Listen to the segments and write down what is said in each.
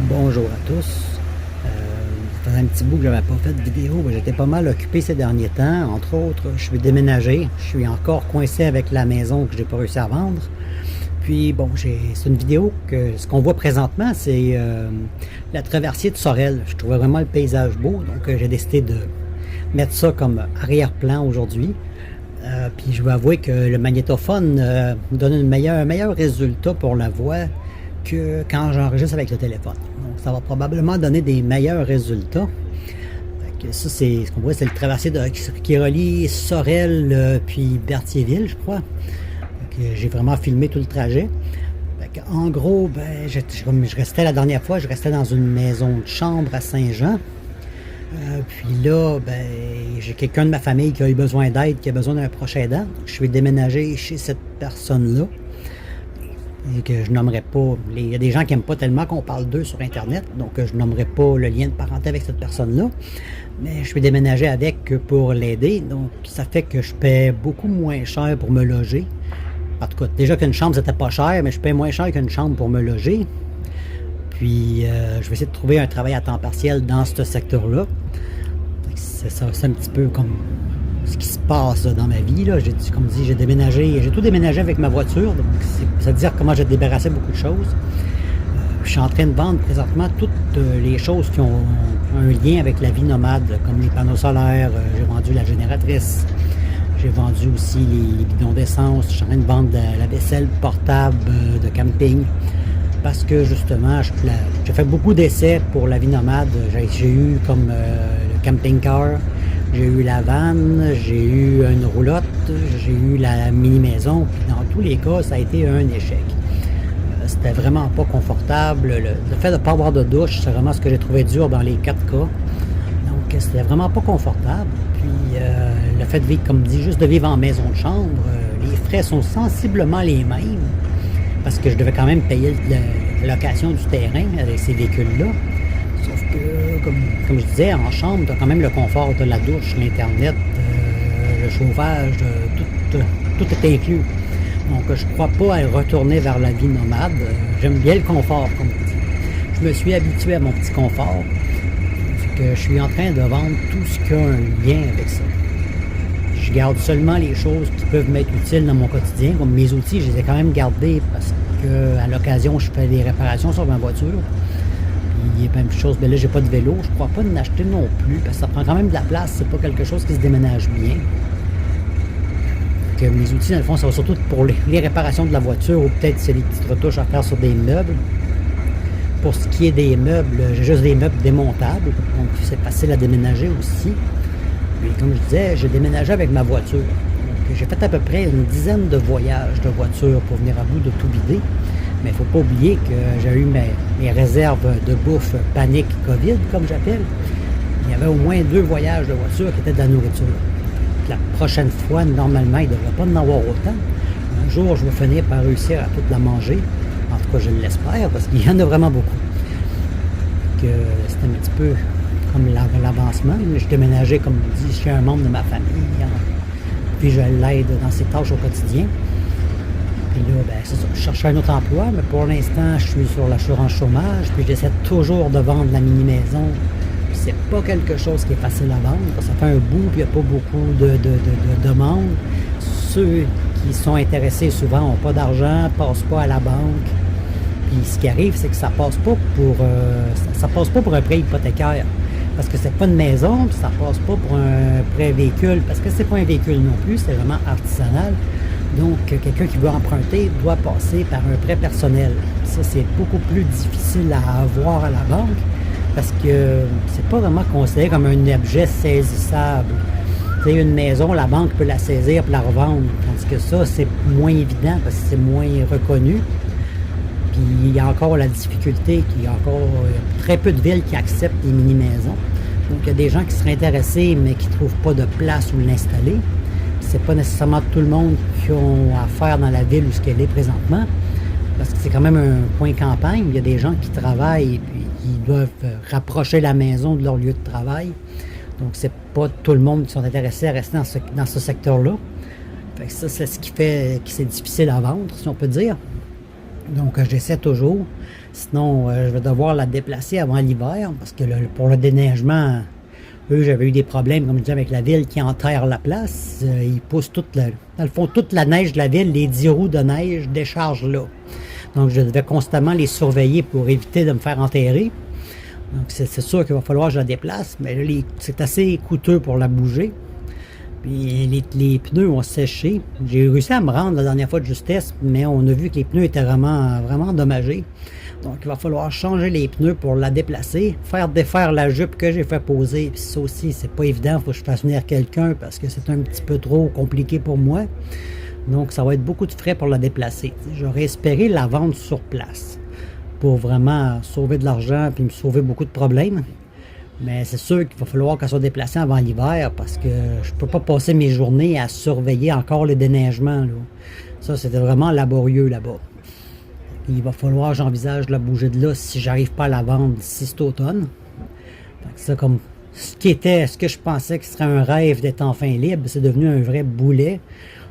Bonjour à tous. Ça faisait un petit bout que je n'avais pas fait de vidéo. J'étais pas mal occupé ces derniers temps. Entre autres, je vais déménager. Je suis encore coincé avec la maison que j'ai pas réussi à vendre. Puis bon, c'est une vidéo que ce qu'on voit présentement, c'est la traversée de Sorel. Je trouvais vraiment le paysage beau, donc j'ai décidé de mettre ça comme arrière-plan aujourd'hui. Puis je vais avouer que le magnétophone me donne un meilleur résultat pour la voix que quand j'enregistre avec le téléphone. Donc ça va probablement donner des meilleurs résultats. Fait que ça, c'est ce qu'on voit, c'est le traversier qui relie Sorel puis Berthierville, je crois. J'ai vraiment filmé tout le trajet. Fait que, en gros, ben, je restais la dernière fois, je restais dans une maison de chambre à Saint-Jean. Puis là, ben, j'ai quelqu'un de ma famille qui a eu besoin d'aide, qui a besoin d'un proche aidant. Donc, je suis déménagé chez cette personne-là. Et que je nommerai pas. Il y a des gens qui n'aiment pas tellement qu'on parle d'eux sur Internet, donc je nommerai pas le lien de parenté avec cette personne-là. Mais je suis déménagé avec pour l'aider, donc ça fait que je paie beaucoup moins cher pour me loger. En tout cas, déjà qu'une chambre, c'était pas cher, mais je paie moins cher qu'une chambre pour me loger. Puis, je vais essayer de trouver un travail à temps partiel dans ce secteur-là. C'est ça, c'est un petit peu comme ce qui se passe là, dans ma vie. Là. Comme dit, j'ai tout déménagé avec ma voiture. Donc, ça veut dire comment j'ai débarrassé beaucoup de choses. Je suis en train de vendre présentement toutes les choses qui ont un lien avec la vie nomade, comme les panneaux solaires. J'ai vendu la génératrice. J'ai vendu aussi les bidons d'essence. Je suis en train de vendre la vaisselle portable de camping. Parce que justement, j'ai fait beaucoup d'essais pour la vie nomade. J'ai eu comme le camping-car, j'ai eu la vanne, j'ai eu une roulotte, j'ai eu la mini-maison. Puis dans tous les cas, ça a été un échec. C'était vraiment pas confortable. Le fait de ne pas avoir de douche, c'est vraiment ce que j'ai trouvé dur dans les 4 cas. Donc, c'était vraiment pas confortable. Puis, le fait de vivre, comme dit, juste de vivre en maison de chambre, les frais sont sensiblement les mêmes. Parce que je devais quand même payer la location du terrain avec ces véhicules-là. Sauf que, comme je disais, en chambre, tu as quand même le confort de la douche, l'Internet, le chauffage, tout est inclus. Donc, je ne crois pas à retourner vers la vie nomade. J'aime bien le confort, comme on dit. Je me suis habitué à mon petit confort. Fait que je suis en train de vendre tout ce qui a un lien avec ça. Je garde seulement les choses qui peuvent m'être utiles dans mon quotidien. Comme mes outils, je les ai quand même gardés parce qu'à l'occasion, je fais des réparations sur ma voiture. Il y a plein de choses. Mais là, j'ai pas de vélo. Je ne crois pas de l'acheter non plus parce que ça prend quand même de la place. C'est pas quelque chose qui se déménage bien. Donc, mes outils, dans le fond, ça va surtout pour les réparations de la voiture ou peut-être c'est les petites retouches à faire sur des meubles. Pour ce qui est des meubles, j'ai juste des meubles démontables. Donc, c'est facile à déménager aussi. Mais comme je disais, j'ai déménagé avec ma voiture. Donc, j'ai fait à peu près une dizaine de voyages de voiture pour venir à bout de tout vider. Mais il ne faut pas oublier que j'ai eu mes réserves de bouffe panique COVID, comme j'appelle. Il y avait au moins 2 voyages de voiture qui étaient de la nourriture. La prochaine fois, normalement, il ne devrait pas en avoir autant. Un jour, je vais finir par réussir à toute la manger. En tout cas, je l'espère, parce qu'il y en a vraiment beaucoup. C'est un petit peu comme l'avancement. Je déménageais, comme je dis, chez un membre de ma famille. Puis je l'aide dans ses tâches au quotidien. Puis là, ben, c'est ça. Je cherchais un autre emploi, mais pour l'instant, je suis sur l'assurance chômage. Puis j'essaie toujours de vendre la mini-maison. C'est pas quelque chose qui est facile à vendre. Ça fait un bout, puis il n'y a pas beaucoup de demandes. Ceux qui sont intéressés souvent n'ont pas d'argent, ne passent pas à la banque. Puis ce qui arrive, c'est que ça passe pas pour un prêt hypothécaire. Parce que c'est pas une maison, puis ça passe pas pour un prêt véhicule, parce que c'est pas un véhicule non plus, c'est vraiment artisanal. Donc, quelqu'un qui veut emprunter doit passer par un prêt personnel. Ça, c'est beaucoup plus difficile à avoir à la banque, parce que c'est pas vraiment considéré comme un objet saisissable. Tu sais, une maison, la banque peut la saisir et la revendre, tandis que ça, c'est moins évident, parce que c'est moins reconnu. Puis il y a encore la difficulté qu'il y a encore très peu de villes qui acceptent les mini-maisons. Donc il y a des gens qui seraient intéressés, mais qui ne trouvent pas de place où l'installer. C'est pas nécessairement tout le monde qui ont affaire dans la ville où ce qu'elle est présentement, parce que c'est quand même un coin campagne. Il y a des gens qui travaillent et puis ils doivent rapprocher la maison de leur lieu de travail. Donc c'est pas tout le monde qui sont intéressés à rester dans ce secteur-là. Fait que ça, c'est ce qui fait que c'est difficile à vendre, si on peut dire. Donc, j'essaie toujours. Sinon, je vais devoir la déplacer avant l'hiver parce que pour le déneigement, eux, j'avais eu des problèmes, comme je disais, avec la ville qui enterre la place. Ils poussent dans le fond, toute la neige de la ville, les 10 roues de neige déchargent là. Donc, je devais constamment les surveiller pour éviter de me faire enterrer. Donc, c'est sûr qu'il va falloir que je la déplace, mais là, c'est assez coûteux pour la bouger. Puis les pneus ont séché. J'ai réussi à me rendre la dernière fois de justesse, mais on a vu que les pneus étaient vraiment, vraiment endommagés. Donc, il va falloir changer les pneus pour la déplacer, faire défaire la jupe que j'ai fait poser. Puis ça aussi, c'est pas évident, il faut que je fasse venir quelqu'un parce que c'est un petit peu trop compliqué pour moi. Donc, ça va être beaucoup de frais pour la déplacer. J'aurais espéré la vendre sur place pour vraiment sauver de l'argent puis me sauver beaucoup de problèmes. Mais c'est sûr qu'il va falloir qu'elle soit déplacée avant l'hiver parce que je peux pas passer mes journées à surveiller encore le déneigement, là. Ça, c'était vraiment laborieux là-bas. Il va falloir que j'envisage de la bouger de là si j'arrive pas à la vendre d'ici cet automne. Ça, comme ce que je pensais que serait un rêve d'être enfin libre, c'est devenu un vrai boulet.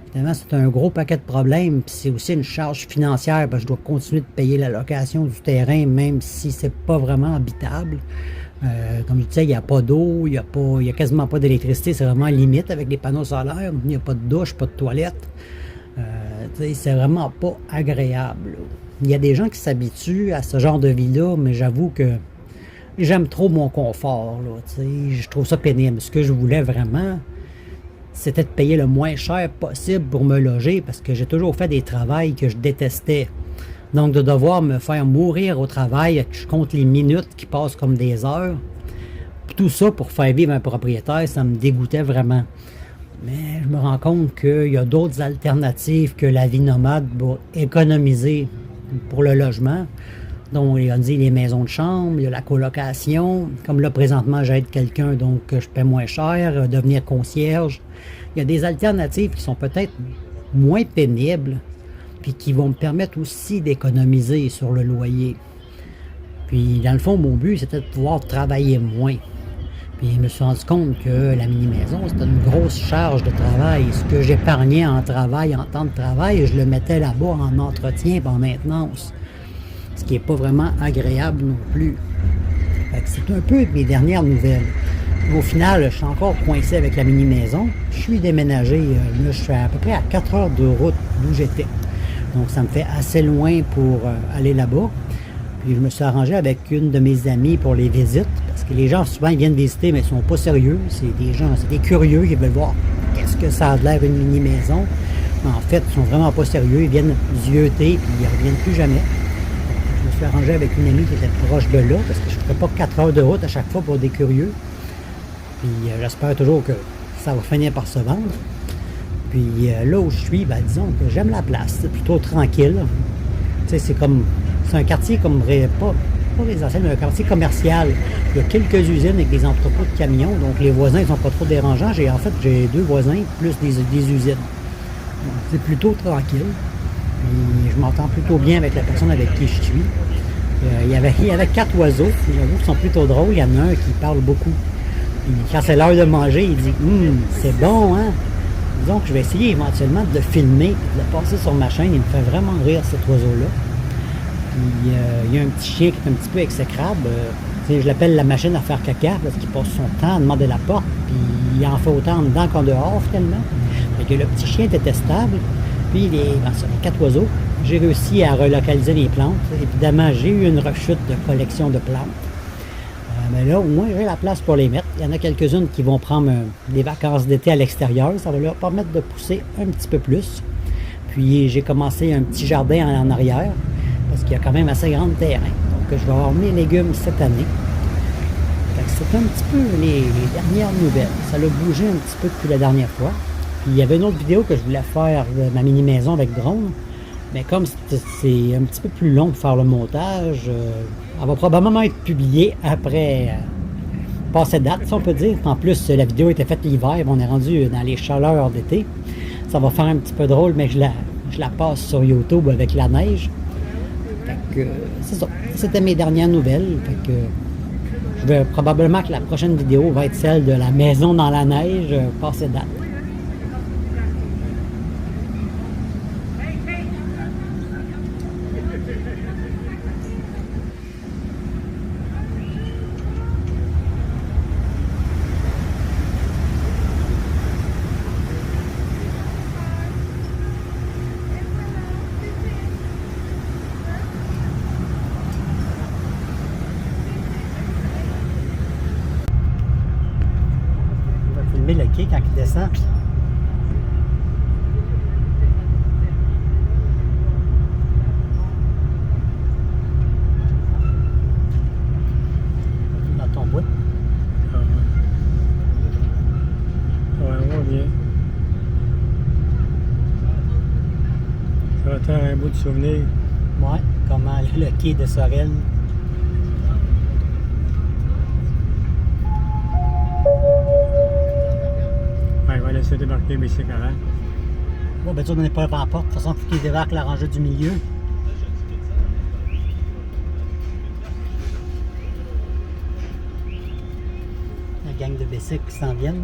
Évidemment, c'est un gros paquet de problèmes, puis c'est aussi une charge financière parce que je dois continuer de payer la location du terrain, même si c'est pas vraiment habitable. Comme je disais, il n'y a pas d'eau, il y a quasiment pas d'électricité, c'est vraiment limite avec les panneaux solaires. Il n'y a pas de douche, pas de toilette. C'est vraiment pas agréable, là. Il y a des gens qui s'habituent à ce genre de vie-là, mais j'avoue que j'aime trop mon confort, là. Je trouve ça pénible. Ce que je voulais vraiment, c'était de payer le moins cher possible pour me loger parce que j'ai toujours fait des travails que je détestais. Donc, de devoir me faire mourir au travail, je compte les minutes qui passent comme des heures. Tout ça pour faire vivre un propriétaire, ça me dégoûtait vraiment. Mais je me rends compte qu'il y a d'autres alternatives que la vie nomade pour économiser pour le logement. Donc, il y a les maisons de chambre, il y a la colocation. Comme là, présentement, j'aide quelqu'un, donc je paie moins cher, devenir concierge. Il y a des alternatives qui sont peut-être moins pénibles, puis qui vont me permettre aussi d'économiser sur le loyer. Puis, dans le fond, mon but, c'était de pouvoir travailler moins. Puis, je me suis rendu compte que la mini-maison, c'était une grosse charge de travail. Ce que j'épargnais en travail, en temps de travail, je le mettais là-bas en entretien et en maintenance. Ce qui n'est pas vraiment agréable non plus. Fait que c'est un peu mes dernières nouvelles. Au final, je suis encore coincé avec la mini-maison. Je suis déménagé, là, je suis à peu près à 4 heures de route d'où j'étais. Donc, ça me fait assez loin pour aller là-bas. Puis, je me suis arrangé avec une de mes amies pour les visites. Parce que les gens, souvent, ils viennent visiter, mais ils ne sont pas sérieux. C'est des gens, c'est des curieux qui veulent voir qu'est-ce que ça a l'air une mini-maison. En fait, ils sont vraiment pas sérieux. Ils viennent zioter, puis ils ne reviennent plus jamais. Je me suis arrangé avec une amie qui était proche de là, parce que je ne ferais pas 4 heures de route à chaque fois pour des curieux. Puis, j'espère toujours que ça va finir par se vendre. Puis là où je suis, ben, disons que j'aime la place, c'est plutôt tranquille. Tu sais, c'est un quartier comme, pas résidentiel, mais un quartier commercial. Il y a quelques usines avec des entrepôts de camions, donc les voisins, ils sont pas trop dérangeants. J'ai 2 voisins, plus des usines. Donc, c'est plutôt tranquille. Puis, je m'entends plutôt bien avec la personne avec qui je suis. Il y avait 4 oiseaux, j'avoue qu'ils sont plutôt drôles. Il y en a un qui parle beaucoup. Puis, quand c'est l'heure de manger, il dit « c'est bon, hein? » Disons que je vais essayer éventuellement de le filmer et de le passer sur ma chaîne. Il me fait vraiment rire, cet oiseau-là. Puis, il y a un petit chien qui est un petit peu exécrable. Je l'appelle la machine à faire caca parce qu'il passe son temps à demander la porte. Puis, il en fait autant en dedans qu'en dehors, finalement. Fait que le petit chien est détestable. Puis, les 4 oiseaux. J'ai réussi à relocaliser les plantes. Évidemment, j'ai eu une rechute de collection de plantes. Mais là, au moins, j'ai la place pour les mettre. Il y en a quelques-unes qui vont prendre des vacances d'été à l'extérieur. Ça va leur permettre de pousser un petit peu plus. Puis, j'ai commencé un petit jardin en arrière parce qu'il y a quand même assez grand terrain. Donc, je vais avoir mes légumes cette année. C'est un petit peu les dernières nouvelles. Ça a bougé un petit peu depuis la dernière fois. Puis, il y avait une autre vidéo que je voulais faire de ma mini-maison avec drone. Mais comme c'est un petit peu plus long pour faire le montage, elle va probablement être publiée après passer date, si on peut dire. En plus, la vidéo était faite l'hiver, on est rendu dans les chaleurs d'été. Ça va faire un petit peu drôle, mais je la passe sur YouTube avec la neige. Fait que c'est ça. C'était mes dernières nouvelles. Fait que probablement que la prochaine vidéo va être celle de la maison dans la neige, passer date. quand il descend. Dans ton bout. Ah ouais. Ouais, on va bien. Ça va faire un bout de souvenir. Ouais, comment le quai de Sorel. Ouais, il va laisser débarquer, mais c'est correct. Bon, ben, tu n'en es pas avant-porte. De toute façon, il faut qu'il débarque la rangée du milieu. La gang de Bessic qui s'en viennent.